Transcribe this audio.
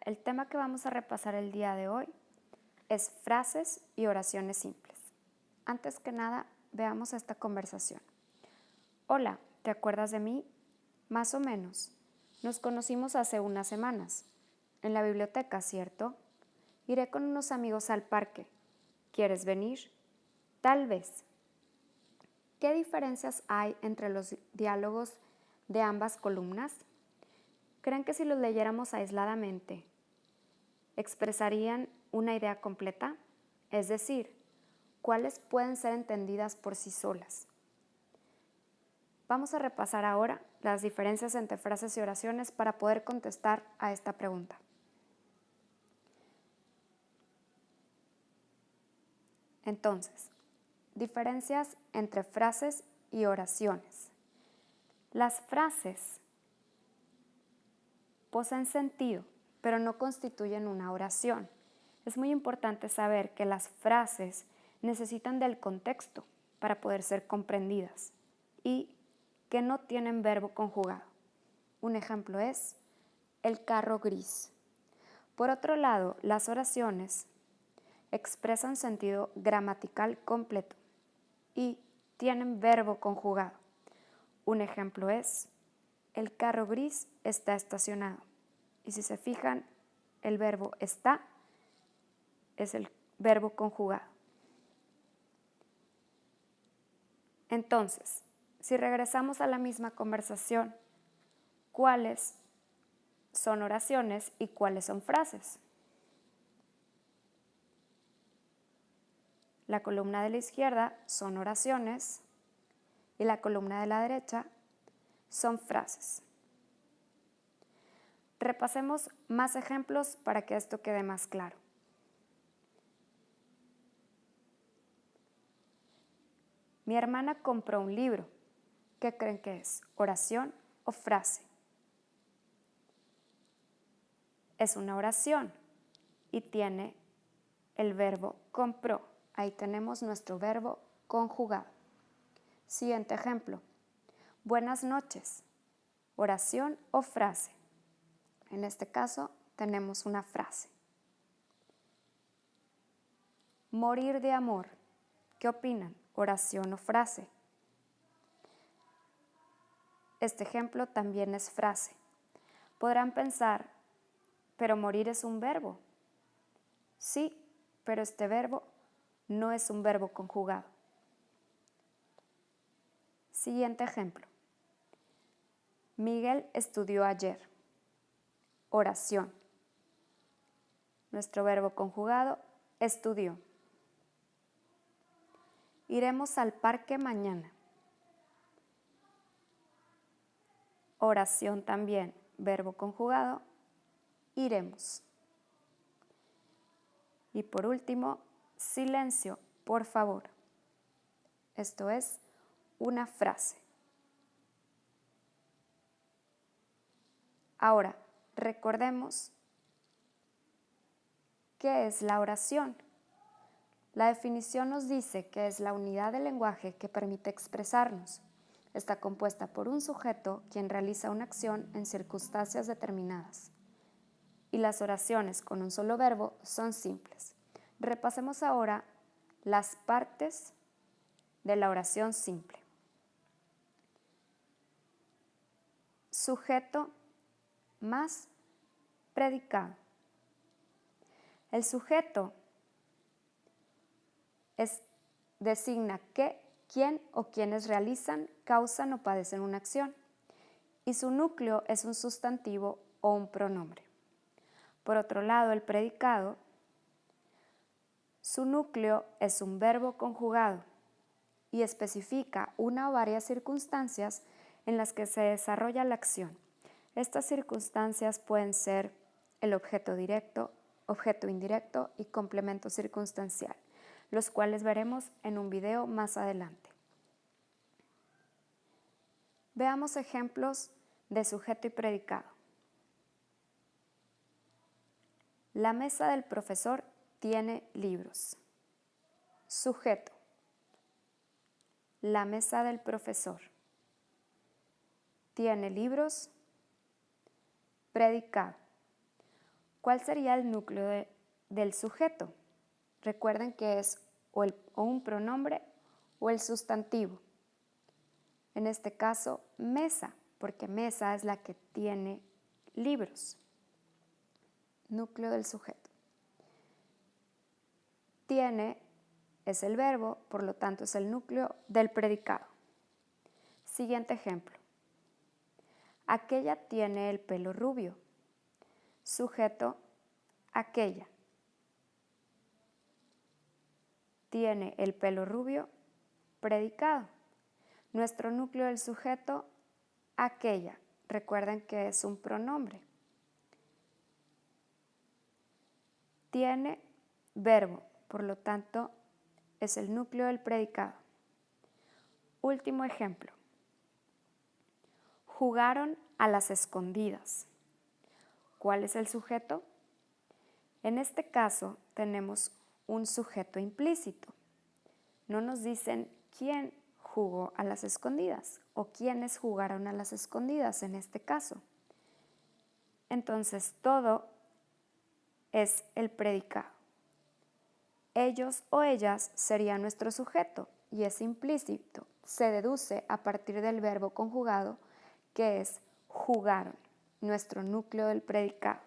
el tema que vamos a repasar el día de hoy es frases y oraciones simples. Antes que nada, veamos esta conversación. Hola, ¿te acuerdas de mí? Más o menos. Nos conocimos hace unas semanas. En la biblioteca, ¿cierto? Iré con unos amigos al parque. ¿Quieres venir? Tal vez. ¿Qué diferencias hay entre los diálogos de ambas columnas? ¿Creen que si los leyéramos aisladamente, expresarían una idea completa? Es decir, ¿cuáles pueden ser entendidas por sí solas? Vamos a repasar ahora las diferencias entre frases y oraciones para poder contestar a esta pregunta. Entonces, diferencias entre frases y oraciones. Las frases poseen sentido, pero no constituyen una oración. Es muy importante saber que las frases necesitan del contexto para poder ser comprendidas y que no tienen verbo conjugado. Un ejemplo es el carro gris. Por otro lado, las oraciones expresan sentido gramatical completo y tienen verbo conjugado. Un ejemplo es el carro gris está estacionado. Y si se fijan, el verbo está es el verbo conjugado. Entonces, si regresamos a la misma conversación, ¿cuáles son oraciones y cuáles son frases? La columna de la izquierda son oraciones y la columna de la derecha son frases. Repasemos más ejemplos para que esto quede más claro. Mi hermana compró un libro. ¿Qué creen que es? ¿Oración o frase? Es una oración y tiene el verbo compró. Ahí tenemos nuestro verbo conjugado. Siguiente ejemplo. Buenas noches. ¿Oración o frase? En este caso tenemos una frase. Morir de amor. ¿Qué opinan? ¿Oración o frase? Este ejemplo también es frase. Podrán pensar, pero morir es un verbo. Sí, pero este verbo no es un verbo conjugado. Siguiente ejemplo. Miguel estudió ayer. Oración. Nuestro verbo conjugado, estudió. Iremos al parque mañana. Oración también, verbo conjugado, iremos. Y por último, silencio, por favor. Esto es una frase. Ahora, recordemos qué es la oración. La definición nos dice que es la unidad del lenguaje que permite expresarnos. Está compuesta por un sujeto quien realiza una acción en circunstancias determinadas. Y las oraciones con un solo verbo son simples. Repasemos ahora las partes de la oración simple. Sujeto más predicado. El sujeto designa qué, quién o quienes realizan, causan o padecen una acción. Y su núcleo es un sustantivo o un pronombre. Por otro lado, el predicado, su núcleo es un verbo conjugado y especifica una o varias circunstancias en las que se desarrolla la acción. Estas circunstancias pueden ser el objeto directo, objeto indirecto y complemento circunstancial, los cuales veremos en un video más adelante. Veamos ejemplos de sujeto y predicado. La mesa del profesor tiene libros. Sujeto. La mesa del profesor tiene libros. Predicado. ¿Cuál sería el núcleo del sujeto? Recuerden que es o un pronombre o el sustantivo. En este caso, mesa, porque mesa es la que tiene libros. Núcleo del sujeto. Tiene es el verbo, por lo tanto es el núcleo del predicado. Siguiente ejemplo. Aquella tiene el pelo rubio. Sujeto, aquella. Tiene el pelo rubio, predicado. Nuestro núcleo del sujeto, aquella. Recuerden que es un pronombre. Tiene verbo, por lo tanto es el núcleo del predicado. Último ejemplo. Jugaron a las escondidas. ¿Cuál es el sujeto? En este caso tenemos un sujeto implícito. No nos dicen quién jugó a las escondidas o quiénes jugaron a las escondidas en este caso. Entonces todo es el predicado. Ellos o ellas sería nuestro sujeto y es implícito. Se deduce a partir del verbo conjugado que es jugaron, nuestro núcleo del predicado.